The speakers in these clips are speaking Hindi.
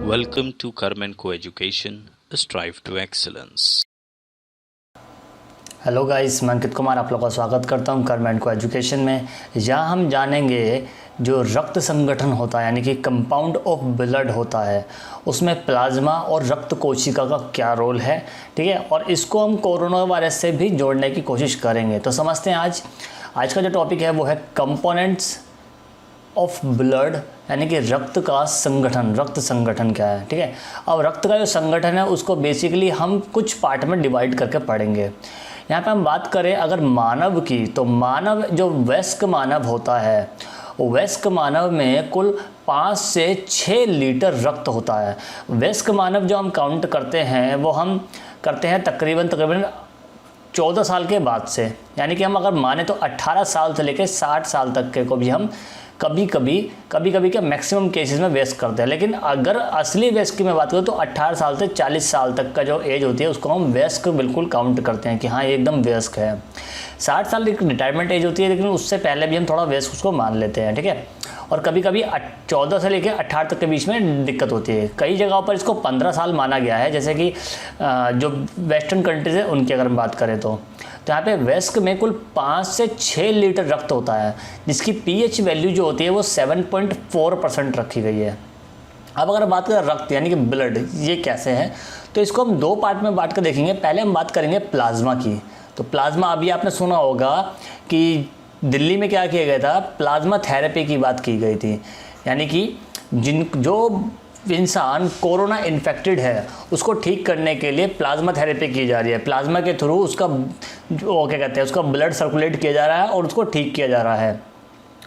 Welcome to Karman Co-Education, Strive to Excellence. Hello guys, मैं अंकित कुमार आप लोगों का स्वागत करता हूं करमैन को एजुकेशन में। यहाँ हम जानेंगे जो रक्त संगठन होता है यानी कि कंपाउंड ऑफ ब्लड होता है, उसमें प्लाज्मा और रक्त कोशिका का क्या रोल है। ठीक है, और इसको हम कोरोना वायरस से भी जोड़ने की कोशिश करेंगे। तो समझते हैं आज का जो टॉपिक है वो है कंपोनेंट्स ऑफ ब्लड यानी कि रक्त का संगठन। रक्त संगठन क्या है? ठीक है, अब रक्त का जो संगठन है उसको बेसिकली हम कुछ पार्ट में डिवाइड करके पढ़ेंगे। यहाँ पे हम बात करें अगर मानव की, तो मानव जो वयस्क मानव होता है, वयस्क मानव में कुल 5 से 6 लीटर रक्त होता है। वयस्क मानव जो हम काउंट करते हैं वो हम करते हैं तकरीबन 14 साल के बाद से, यानी कि हम अगर माने तो 18 साल से लेकर 60 साल तक के को भी हम कभी कभी के मैक्सिमम केसेस में वयस्क करते हैं। लेकिन अगर असली वयस्क की मैं बात करूँ तो 18 साल से 40 साल तक का जो एज होती है उसको हम वयस्क बिल्कुल काउंट करते हैं कि हाँ ये एकदम वयस्क है। 60 साल एक रिटायरमेंट एज होती है, लेकिन उससे पहले भी हम थोड़ा वयस्क उसको मान लेते हैं। ठीक है, और कभी 14 से लेकर 18 तक के बीच में दिक्कत होती है। कई जगहों पर इसको 15 साल माना गया है, जैसे कि जो वेस्टर्न कंट्रीज है उनकी अगर हम बात करें तो यहाँ पे वयस्क में कुल 5 से 6 लीटर रक्त होता है, जिसकी पीएच वैल्यू जो होती है वो 7.4% रखी गई है। अब अगर बात करें रक्त यानी कि ब्लड, ये कैसे है, तो इसको हम 2 पार्ट में बांट कर देखेंगे। पहले हम बात करेंगे प्लाज्मा की। तो प्लाज्मा अभी आपने सुना होगा कि दिल्ली में क्या किया गया था, प्लाज्मा थेरेपी की बात की गई थी, यानी कि जो इंसान कोरोना इन्फेक्टेड है उसको ठीक करने के लिए प्लाज्मा थेरेपी की जा रही है। प्लाज्मा के थ्रू उसका जो क्या कहते हैं उसका ब्लड सर्कुलेट किया जा रहा है और उसको ठीक किया जा रहा है।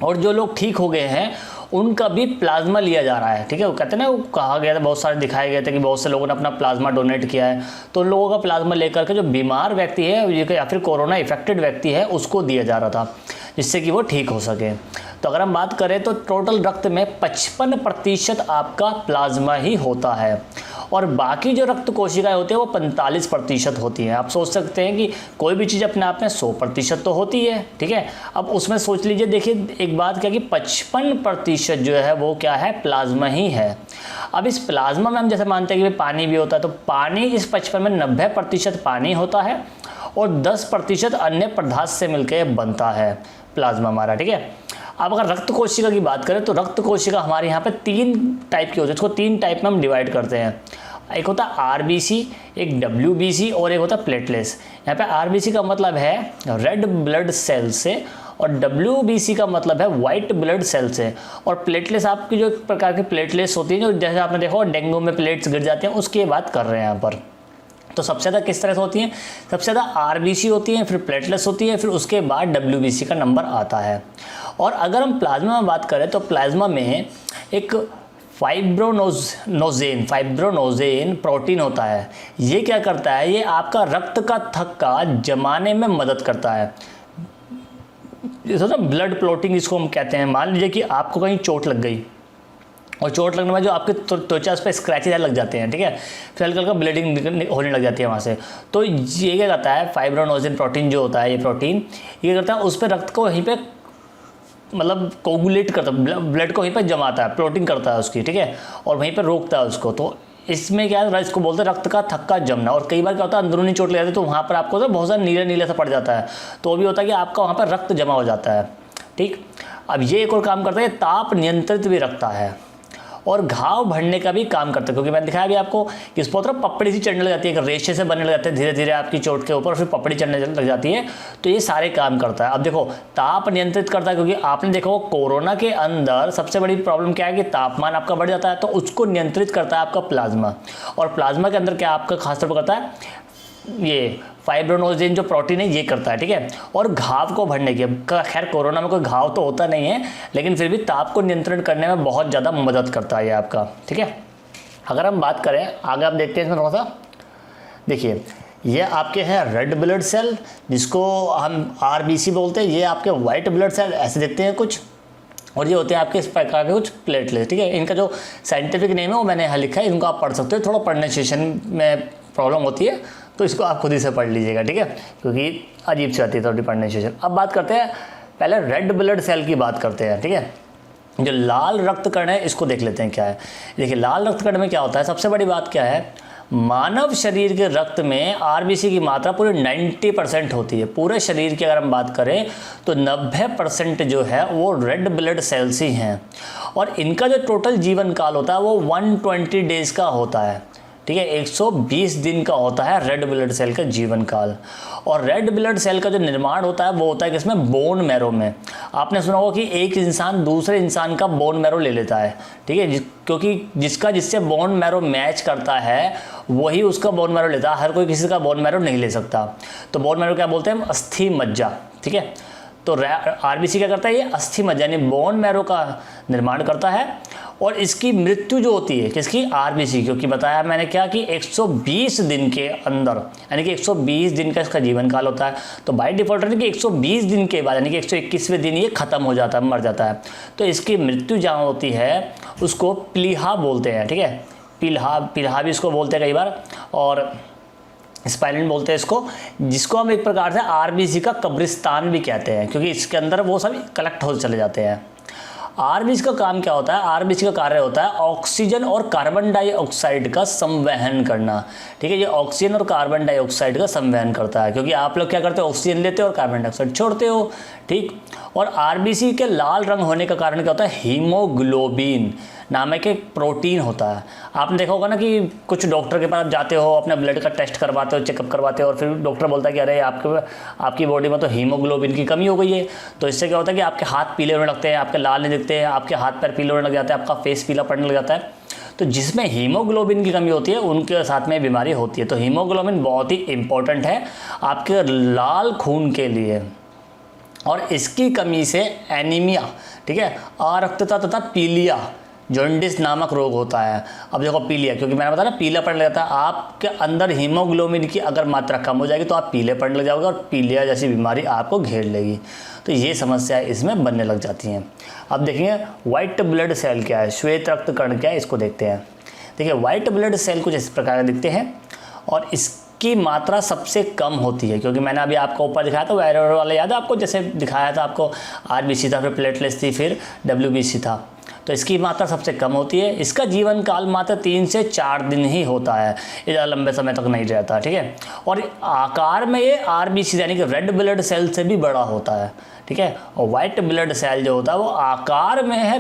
और जो लोग ठीक हो गए हैं उनका भी प्लाज्मा लिया जा रहा है। ठीक है, वो कहते हैं ना, वो कहा गया था, बहुत सारे दिखाए गए थे कि बहुत से लोगों ने अपना प्लाज्मा डोनेट किया है। तो उन लोगों का प्लाज्मा लेकर के जो बीमार व्यक्ति है या फिर कोरोना इफेक्टेड व्यक्ति है उसको दिया जा रहा था, जिससे कि वो ठीक हो सके। तो अगर हम बात करें तो टोटल रक्त में 55% आपका प्लाज्मा ही होता है, और बाकी जो रक्त कोशिकाएं होती है वो 45% होती हैं। आप सोच सकते हैं कि कोई भी चीज़ अपने आप में 100% तो होती है। ठीक है, अब उसमें सोच लीजिए, देखिए एक बात क्या कि 55% जो है वो क्या है, प्लाज्मा ही है। अब इस प्लाज्मा में हम जैसे मानते हैं कि पानी भी होता है, तो पानी इस 55 में 90% पानी होता है और 10% अन्य पदार्थ से मिलकर बनता है प्लाज्मा हमारा। ठीक है, अब अगर रक्त कोशिका की बात करें तो रक्त कोशिका हमारे यहाँ पे 3 टाइप की होती है। इसको 3 टाइप में हम डिवाइड करते हैं। एक होता है आरबीसी, एक डब्ल्यूबीसी और एक होता है प्लेटलेट्स। यहाँ पे आरबीसी का मतलब है रेड ब्लड सेल से और डब्ल्यूबीसी का मतलब है वाइट ब्लड सेल से। और प्लेटलेट्स आपकी जो प्रकार की प्लेटलेट्स होती हैं, जो जैसे आपने देखा डेंगू में प्लेट्स गिर जाते हैं, उसकी बात कर रहे हैं यहाँ पर। तो सबसे ज़्यादा किस तरह से होती हैं? सबसे ज़्यादा आरबीसी होती हैं, फिर प्लेटलेट्स होती है, फिर उसके बाद डब्ल्यूबीसी का नंबर आता है। और अगर हम प्लाज्मा में बात करें तो प्लाज्मा में एक फाइब्रोनोजेन प्रोटीन होता है। ये क्या करता है, ये आपका रक्त का थक्का जमाने में मदद करता है। जैसे ब्लड क्लॉटिंग इसको हम कहते हैं। मान लीजिए कि आपको कहीं चोट लग गई और चोट लगने में जो आपके त्वचा उस पर स्क्रैचेज लग जाते हैं, ठीक है, फिर हल्का हल्का ब्लीडिंग होने लग जाती है वहाँ से। तो ये क्या करता है, फाइब्रोनोजेन प्रोटीन जो होता है, ये प्रोटीन ये करता है उस पर रक्त को वहीं पे मतलब कोगुलेट करता है, ब्लड को वहीं पर जमाता है, प्लॉटिंग करता है उसकी। ठीक है, और वहीं पर रोकता है उसको। तो इसमें क्या है, इसको बोलते हैं रक्त का थक्का जमना। और कई बार क्या होता है, अंदरूनी चोट लग जाती है तो वहाँ पर आपको तो बहुत सारा नीला नीला सा पड़ जाता है, तो भी होता है कि आपका वहाँ पर रक्त जमा हो जाता है। ठीक, अब ये एक और काम करता है, ताप नियंत्रित भी रखता है और घाव भरने का भी काम करता है। क्योंकि मैंने दिखाया अभी आपको कि इस पर पपड़ी सी चढ़ने लग जाती है, रेशे से बनने लग जाते हैं धीरे धीरे आपकी चोट के ऊपर, फिर पपड़ी चढ़ने लग जाती है। तो ये सारे काम करता है। अब देखो, ताप नियंत्रित करता है, क्योंकि आपने देखो कोरोना के अंदर सबसे बड़ी प्रॉब्लम क्या है कि तापमान आपका बढ़ जाता है, तो उसको नियंत्रित करता है आपका प्लाज्मा। और प्लाज्मा के अंदर क्या आपका खासतौर पर करता है, ये फाइब्रोनोजेन जो प्रोटीन है ये करता है। ठीक है, और घाव को भरने की, खैर कोरोना में कोई घाव तो होता नहीं है, लेकिन फिर भी ताप को नियंत्रण करने में बहुत ज़्यादा मदद करता है ये आपका। ठीक है, अगर हम बात करें आगे, आप देखते हैं इसमें थोड़ा सा, देखिए ये आपके हैं रेड ब्लड सेल, जिसको हम आरबीसी बोलते हैं। ये आपके वाइट ब्लड सेल ऐसे दिखते हैं कुछ, और ये होते हैं आपके इस प्रकार के कुछ प्लेटलेट्स। ठीक है, इनका जो साइंटिफिक नेम है वो मैंने यहाँ लिखा है, इनको आप पढ़ सकते हो। थोड़ा प्रोनाउंसिएशन में प्रॉब्लम होती है तो इसको आप खुद ही से पढ़ लीजिएगा। ठीक है, क्योंकि अजीब सी आती है थोड़ी प्रोनाउंसिएशन। अब बात करते हैं, पहले रेड ब्लड सेल की बात करते हैं। ठीक है, जो लाल रक्त कण है इसको देख लेते हैं क्या है। देखिए लाल रक्त कण में क्या होता है, सबसे बड़ी बात क्या है, मानव शरीर के रक्त में आरबीसी की मात्रा पूरी 90% होती है। पूरे शरीर की अगर हम बात करें तो 90% जो है वो रेड ब्लड सेल्स ही हैं, और इनका जो टोटल जीवन काल होता है वो 120 डेज का होता है, ठीक है, 120 दिन का होता है रेड ब्लड सेल का जीवन काल। और रेड ब्लड सेल का जो निर्माण होता है वो होता है किसमें, बोन मैरो में। आपने सुना होगा कि एक इंसान दूसरे इंसान का बोन मैरो ले लेता है, ठीक है, क्योंकि जिससे बोन मैरो मैच करता है वही उसका बोन मैरो लेता है, हर कोई किसी का बोन मैरो नहीं ले सकता। तो बोन मैरो क्या बोलते हैं, अस्थि मज्जा, ठीक है। तो आरबीसी क्या करता है, ये अस्थि मज्जा यानी बोन मैरो का निर्माण करता है, और इसकी मृत्यु जो होती है किसकी, आरबीसी, क्योंकि बताया मैंने क्या कि 120 दिन के अंदर, यानी कि 120 दिन का इसका जीवन काल होता है। तो बाय डिफॉल्ट है कि 120 दिन के बाद यानी कि 121वें दिन ये खत्म हो जाता है, मर जाता है। तो इसकी मृत्यु जहाँ होती है उसको प्लीहा बोलते हैं, ठीक है, पिल्हा भी इसको बोलते हैं कई बार, और स्पाइलेंट बोलते हैं इसको, जिसको हम एक प्रकार से आरबीसी का कब्रिस्तान भी कहते हैं, क्योंकि इसके अंदर वो सब कलेक्ट हो चले जाते हैं। आरबीसी का काम क्या होता है, आरबीसी का कार्य होता है ऑक्सीजन और कार्बन डाइऑक्साइड का संवहन करना, ठीक है। ये ऑक्सीजन और कार्बन डाइऑक्साइड का संवहन करता है, क्योंकि आप लोग क्या करते हो, ऑक्सीजन लेते हो और कार्बन डाइऑक्साइड छोड़ते हो, ठीक। और आरबीसी के लाल रंग होने का कारण क्या होता है, हीमोग्लोबिन नामक एक प्रोटीन होता है। आपने देखा होगा ना कि कुछ डॉक्टर के पास जाते हो, अपने ब्लड का टेस्ट करवाते हो, चेकअप करवाते हो, और फिर डॉक्टर बोलता है कि अरे आपकी बॉडी में तो हीमोग्लोबिन की कमी हो गई है। तो इससे क्या होता है कि आपके हाथ पीले होने लगते हैं, आपके लाल नहीं दिखते हैं, आपके हाथ पैर पीले होने लग जाते हैं, आपका फेस पीला पड़ने लग जाता है। तो जिसमें हीमोग्लोबिन की कमी होती है उनके साथ में बीमारी होती है। तो हीमोग्लोबिन बहुत ही इंपॉर्टेंट है आपके लाल खून के लिए, और इसकी कमी से एनीमिया, ठीक है, अरक्तता तथा पीलिया, जॉन्डिस नामक रोग होता है। अब देखो पीलिया, क्योंकि मैंने बताया ना पीला पड़ने लगता है, आपके अंदर हीमोग्लोबिन की अगर मात्रा कम हो जाएगी तो आप पीले पड़ने लग जाओगे, और पीलिया जैसी बीमारी आपको घेर लेगी। तो ये समस्या इसमें बनने लग जाती हैं। अब देखिए वाइट ब्लड सेल क्या है, श्वेत रक्त कण क्या है, इसको देखते हैं। देखिए वाइट ब्लड सेल कुछ इस प्रकार के दिखते हैं, और की मात्रा सबसे कम होती है, क्योंकि मैंने अभी आपको ऊपर दिखाया था वायरल वाला, याद है आपको, जैसे दिखाया था आपको, आरबीसी था, फिर प्लेटलेट्स थी, फिर डब्ल्यूबीसी था। तो इसकी मात्रा सबसे कम होती है। इसका जीवन काल मात्र 3 से 4 दिन ही होता है, ज़्यादा लंबे समय तक नहीं रहता, ठीक है। और आकार में ये आरबीसी यानी कि रेड ब्लड सेल से भी बड़ा होता है, ठीक है। और वाइट ब्लड सेल जो होता है वो आकार में है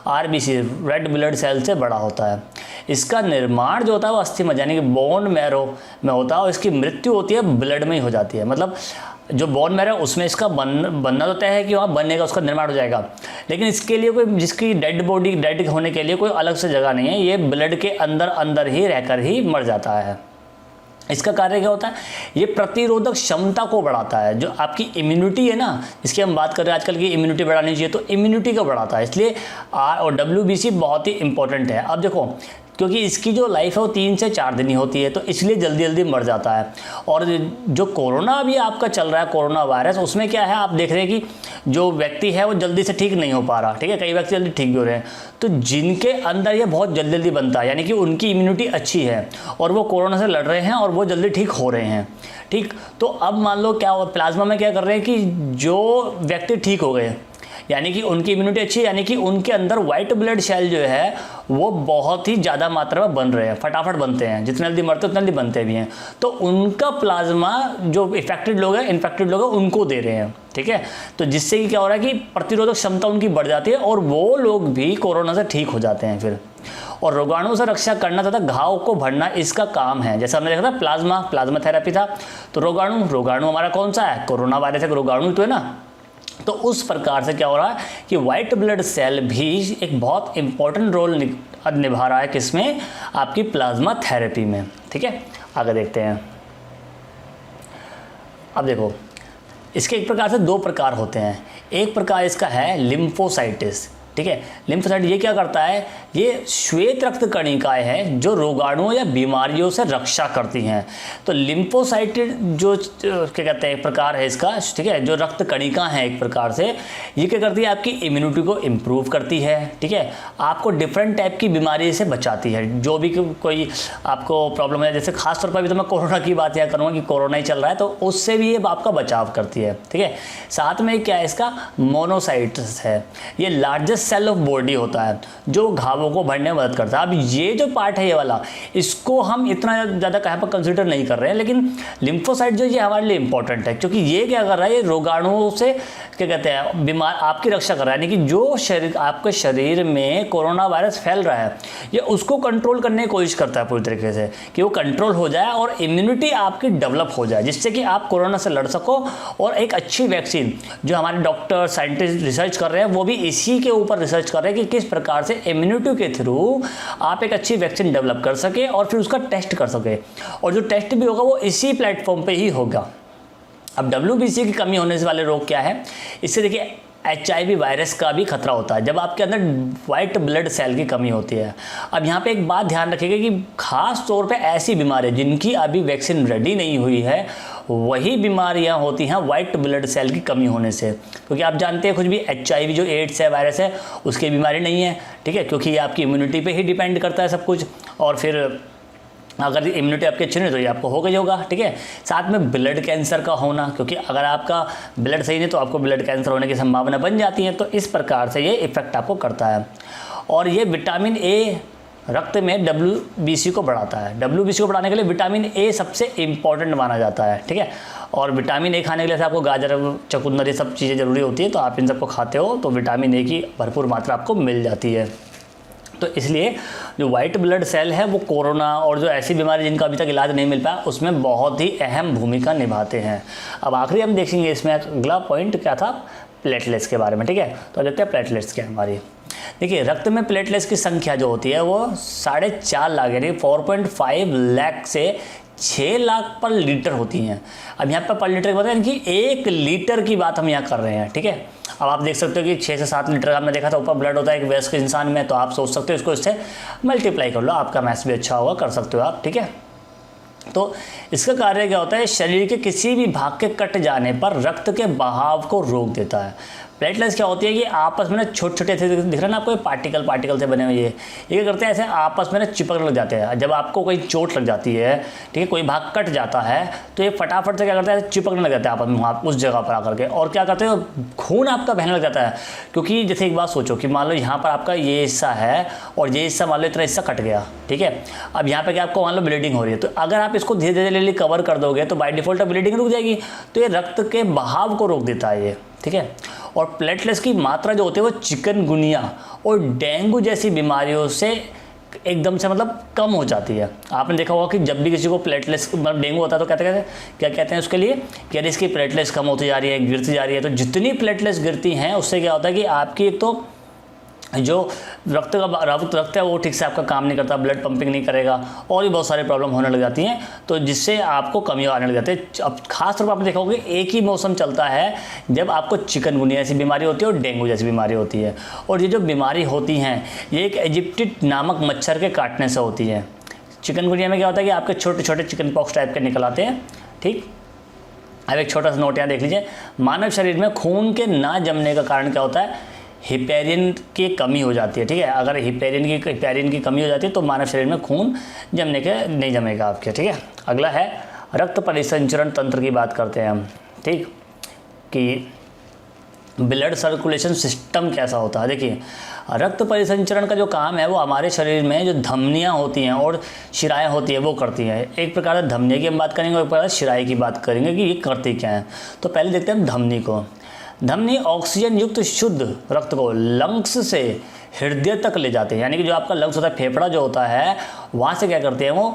आरबीसी रेड ब्लड सेल से बड़ा होता है। इसका निर्माण जो होता है वो अस्थि मज्जा यानी कि बोन मैरो में होता है, और इसकी मृत्यु होती है ब्लड में ही हो जाती है। मतलब जो बोन मैरो उसमें इसका बनना तो तय है कि वहाँ बनेगा, उसका निर्माण हो जाएगा, लेकिन इसके लिए कोई जिसकी डेड होने के लिए कोई अलग से जगह नहीं है, ये ब्लड के अंदर ही रहकर ही मर जाता है। इसका कार्य क्या होता है, ये प्रतिरोधक क्षमता को बढ़ाता है। जो आपकी इम्यूनिटी है ना, इसकी हम बात कर रहे हैं आजकल की इम्यूनिटी बढ़ानी चाहिए, तो इम्यूनिटी को बढ़ाता है, इसलिए और डब्ल्यूबीसी बहुत ही इंपॉर्टेंट है। अब देखो क्योंकि इसकी जो लाइफ है वो 3 से 4 दिन ही होती है, तो इसलिए जल्दी जल्दी मर जाता है। और जो कोरोना अभी आपका चल रहा है, कोरोना वायरस, उसमें क्या है, आप देख रहे हैं कि जो व्यक्ति है वो जल्दी से ठीक नहीं हो पा रहा, ठीक है, कई व्यक्ति जल्दी ठीक भी हो रहे हैं। तो जिनके अंदर ये बहुत जल्दी जल्दी बनता है, यानी कि उनकी इम्यूनिटी अच्छी है और वो कोरोना से लड़ रहे हैं और वो जल्दी ठीक हो रहे हैं, ठीक। तो अब मान लो क्या हुआ, प्लाज्मा में क्या कर रहे हैं कि जो व्यक्ति ठीक हो गए, यानी कि उनकी इम्यूनिटी अच्छी है, यानी कि उनके अंदर वाइट ब्लड सेल जो है वो बहुत ही ज़्यादा मात्रा में बन रहे हैं, फटाफट बनते हैं, जितने जल्दी मरते उतने जल्दी बनते भी हैं। तो उनका प्लाज्मा जो इन्फेक्टेड लोग हैं उनको दे रहे हैं, ठीक है। तो जिससे कि क्या हो रहा है कि प्रतिरोधक क्षमता उनकी बढ़ जाती है और वो लोग भी कोरोना से ठीक हो जाते हैं फिर। और रोगाणु से रक्षा करना तथा घाव को भरना इसका काम है। जैसा हमने देखा था प्लाज्मा थेरेपी था, तो रोगाणु हमारा कौन सा है, कोरोना वायरस एक रोगाणु तो है ना। तो उस प्रकार से क्या हो रहा है कि वाइट ब्लड सेल भी एक बहुत इंपॉर्टेंट रोल निभा रहा है, किसमें, आपकी प्लाज्मा थेरेपी में, ठीक है। आगे देखते हैं। अब देखो इसके एक प्रकार से 2 प्रकार होते हैं। एक प्रकार इसका है लिम्फोसाइटिस, ठीक है। लिम्फोसाइट ये क्या करता है, ये श्वेत रक्त कणिकाएं हैं जो रोगाणुओं या बीमारियों से रक्षा करती हैं। तो लिम्फोसाइट जो क्या कहते हैं एक प्रकार है इसका, ठीक है, जो रक्त कणिका है एक प्रकार से, ये क्या करती है, आपकी इम्यूनिटी को इम्प्रूव करती है, ठीक है, आपको डिफरेंट टाइप की बीमारी से बचाती है। जो भी कोई आपको प्रॉब्लम है, जैसे खासतौर पर अभी तो मैं कोरोना की बात यहाँ करूँगा कि कोरोना ही चल रहा है, तो उससे भी ये आपका बचाव करती है, ठीक है। साथ में क्या है इसका, मोनोसाइट्स है, ये लार्जेस्ट सेल ऑफ बॉडी होता है जो घावों को भरने में मदद करता है। अब ये जो पार्ट है ये वाला, इसको हम इतना ज़्यादा कहाँ पर कंसिडर नहीं कर रहे हैं, लेकिन लिम्फोसाइट जो ये हमारे लिए इंपॉर्टेंट है, क्योंकि ये क्या कर रहा है, ये रोगाणुओं से क्या कहते हैं बीमार आपकी रक्षा कर रहा है। यानी कि जो शरीर आपके शरीर में कोरोना वायरस फैल रहा है ये उसको कंट्रोल करने की कोशिश करता है पूरी तरीके से, कि वो कंट्रोल हो जाए और इम्यूनिटी आपकी डेवलप हो जाए, जिससे कि आप कोरोना से लड़ सको। और एक अच्छी वैक्सीन जो हमारे डॉक्टर साइंटिस्ट रिसर्च कर रहे हैं वो भी इसी के ऊपर रिसर्च कर रहे हैं कि किस प्रकार से इम्यूनिटी के थ्रू आप एक अच्छी वैक्सीन डेवलप कर सके और फिर उसका टेस्ट कर सके। और जो टेस्ट भी होगा वो इसी प्लेटफॉर्म पे ही होगा। अब WBC की कमी होने से वाले रोग क्या है, इससे देखिए HIV वायरस का भी खतरा होता है जब आपके अंदर वाइट ब्लड सेल की कमी होती है। अब यहाँ पे एक बात ध्यान रखिएगा कि खास तौर पे ऐसी बीमारियाँ जिनकी अभी वैक्सीन रेडी नहीं हुई है वही बीमारियाँ होती हैं वाइट ब्लड सेल की कमी होने से, क्योंकि आप जानते हैं कुछ भी HIV जो एड्स है वायरस है उसकी बीमारी नहीं है, ठीक है, क्योंकि ये आपकी इम्यूनिटी पे ही डिपेंड करता है सब कुछ। और फिर अगर इम्यूनिटी आपकी अच्छी नहीं तो ये आपको हो गई होगा, ठीक है। साथ में ब्लड कैंसर का होना, क्योंकि अगर आपका ब्लड सही नहीं तो आपको ब्लड कैंसर होने की संभावना बन जाती है। तो इस प्रकार से ये इफेक्ट आपको करता है। और ये विटामिन A रक्त में WBC को बढ़ाता है। WBC को बढ़ाने के लिए विटामिन A सबसे इम्पॉर्टेंट माना जाता है, ठीक है। और विटामिन A खाने के लिए आपको गाजर, चुकंदर ये सब चीज़ें ज़रूरी होती है, तो आप इन सबको खाते हो तो विटामिन A की भरपूर मात्रा आपको मिल जाती है। तो इसलिए जो वाइट ब्लड सेल है वो कोरोना और जो ऐसी बीमारी जिनका अभी तक इलाज नहीं मिल पाया उसमें बहुत ही अहम भूमिका निभाते हैं। अब आखिरी हम देखेंगे इसमें अगला पॉइंट क्या था, प्लेटलेट्स के बारे में, ठीक है। तो देखते हैं प्लेटलेट्स क्या है हमारी। देखिए रक्त में प्लेटलेट्स की संख्या जो होती है वो 4.5 लाख यानी 4.5 लाख से 6 लाख पर लीटर होती हैं। अब यहाँ पर लीटर की बात है, यानी कि 1 लीटर की बात हम यहाँ कर रहे हैं, ठीक है। अब आप देख सकते हो कि 6 से 7 लीटर हमने देखा था ऊपर ब्लड होता है एक वयस्क इंसान में, तो आप सोच सकते हो इसको इससे मल्टीप्लाई कर लो, आपका मैथ्स भी अच्छा होगा, कर सकते हो आप, ठीक है। तो इसका कार्य क्या होता है, शरीर के किसी भी भाग के कट जाने पर रक्त के बहाव को रोक देता है। प्लेटलेट्स क्या होती है कि आपस में ना छोटे छोटे ऐसे दिख रहा है ना आपको, पार्टिकल से बने हुए ये क्या करते हैं, ऐसे आपस में ना चिपक लग जाते हैं। जब आपको कोई चोट लग जाती है, ठीक है, कोई भाग कट जाता है तो ये फटाफट से क्या करता है, चिपकने लग जाता है आपस में वहाँ उस जगह पर आकर के। और क्या करते हैं, खून आपका बहने लग जाता है। क्योंकि जैसे एक बात सोचो कि मान लो यहाँ पर आपका ये हिस्सा है और ये हिस्सा मान लो इतना हिस्सा कट गया, ठीक है। अब यहाँ पर क्या आपको मान लो ब्लीडिंग हो रही है, तो अगर आप इसको धीरे धीरे कवर कर दोगे तो बाय डिफॉल्ट ब्लीडिंग रुक जाएगी। तो ये रक्त के बहाव को रोक देता है ये, ठीक है। और प्लेटलेट्स की मात्रा जो होती है वो चिकनगुनिया और डेंगू जैसी बीमारियों से एकदम से मतलब कम हो जाती है। आपने देखा होगा कि जब भी किसी को प्लेटलेट्स मतलब डेंगू होता है तो क्या कहते हैं उसके लिए कि यार इसकी प्लेटलेट्स कम होती जा रही है, गिरती जा रही है। तो जितनी प्लेटलेट्स गिरती हैं उससे क्या होता है कि आपकी एक तो जो रक्त है वो ठीक से आपका काम नहीं करता, ब्लड पंपिंग नहीं करेगा और भी बहुत सारे प्रॉब्लम होने लग जाती हैं, तो जिससे आपको कमी आने लग जाती है। अब खास तौर पर आपने देखा होगा एक ही मौसम चलता है जब आपको चिकनगुनिया जैसी बीमारी होती है और डेंगू जैसी बीमारी होती है। और ये जो बीमारी होती हैं ये एक इजिप्टिड नामक मच्छर के काटने से होती है। चिकनगुनिया में क्या होता है कि आपके छोटे छोटे चिकन पॉक्स टाइप के निकल आते हैं, ठीक। अब एक छोटा सा नोट यहाँ देख लीजिए, मानव शरीर में खून के ना जमने का कारण क्या होता है, हिपेरिन की कमी हो जाती है, ठीक है। अगर हिपेरिन की कमी हो जाती है तो मानव शरीर में खून नहीं जमेगा आपके, ठीक है। अगला है रक्त परिसंचरण तंत्र की बात करते हैं हम, ठीक, कि ब्लड सर्कुलेशन सिस्टम कैसा होता है। देखिए रक्त परिसंचरण का जो काम है वो हमारे शरीर में जो धमनियाँ होती हैं और शिराएँ होती हैं वो करती हैं। एक प्रकार से धमनिया की हम बात करेंगे और एक प्रकार से शिराएँ की बात करेंगे कि ये करती क्या है। तो पहले देखते हैं धमनी को। धमनी ऑक्सीजन युक्त शुद्ध रक्त को लंग्स से हृदय तक ले जाते हैं, यानी कि जो आपका लंग्स होता है, फेफड़ा जो होता है, वहाँ से क्या करते हैं वो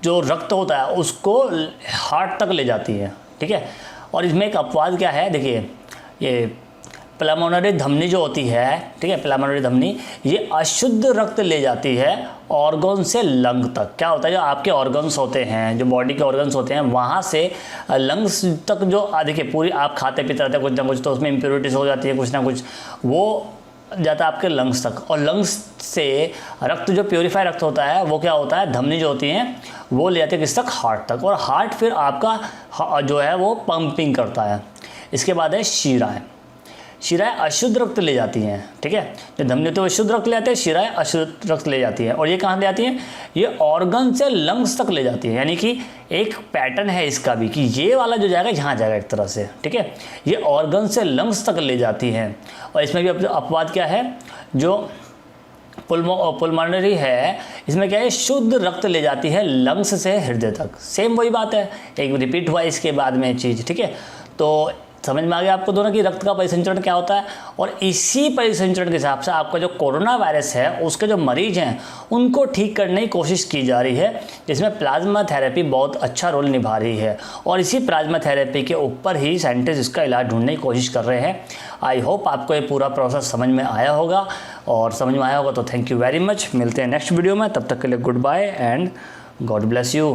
जो रक्त होता है उसको हार्ट तक ले जाती है, ठीक है। और इसमें एक अपवाद क्या है, देखिए ये प्लमोनरी धमनी जो होती है, ठीक है, प्लमोनरी धमनी ये अशुद्ध रक्त ले जाती है ऑर्गन से लंग तक। क्या होता है, जो आपके ऑर्गन्स होते हैं, जो बॉडी के ऑर्गन्स होते हैं, वहाँ से लंग्स तक जो देखिए पूरी आप खाते पीते रहते हैं कुछ ना कुछ, तो उसमें इम्प्योरिटीज हो जाती है कुछ ना कुछ, वो जाता है आपके लंग्स तक। और लंग्स से रक्त जो प्योरीफाई रक्त होता है वो क्या होता है, धमनी जो होती हैं वो ले जाती है किस तक, हार्ट तक। और हार्ट फिर आपका जो है वो पंपिंग करता है। इसके बाद है शिराएँ। शिराएं अशुद्ध रक्त ले जाती हैं, ठीक है। जो धमनी तो शुद्ध रक्त ले जाते हैं, शिराएं अशुद्ध रक्त ले जाती हैं। और ये कहाँ ले जाती हैं? ये ऑर्गन से लंग्स तक ले जाती है। यानी कि एक पैटर्न है इसका भी कि ये वाला जो जाएगा यहाँ जाएगा एक तरह से, ठीक है। ये ऑर्गन से लंग्स तक ले जाती हैं। और इसमें भी अपवाद क्या है, जो पुलमोनरी है, इसमें क्या है, शुद्ध रक्त ले जाती है लंग्स से हृदय तक। सेम वही बात है, एक रिपीट हुआ इसके बाद में चीज़, ठीक है। तो समझ में आ गया आपको दोनों कि रक्त का परिसंचरण क्या होता है। और इसी परिसंचरण के हिसाब से आपका जो कोरोना वायरस है उसके जो मरीज हैं उनको ठीक करने की कोशिश की जा रही है, जिसमें प्लाज्मा थेरेपी बहुत अच्छा रोल निभा रही है। और इसी प्लाज्मा थेरेपी के ऊपर ही साइंटिस्ट इसका इलाज ढूंढने की कोशिश कर रहे हैं। आई होप आपको ये पूरा प्रोसेस समझ में आया होगा, और समझ में आया होगा तो थैंक यू वेरी मच। मिलते हैं नेक्स्ट वीडियो में, तब तक के लिए goodbye and God bless you.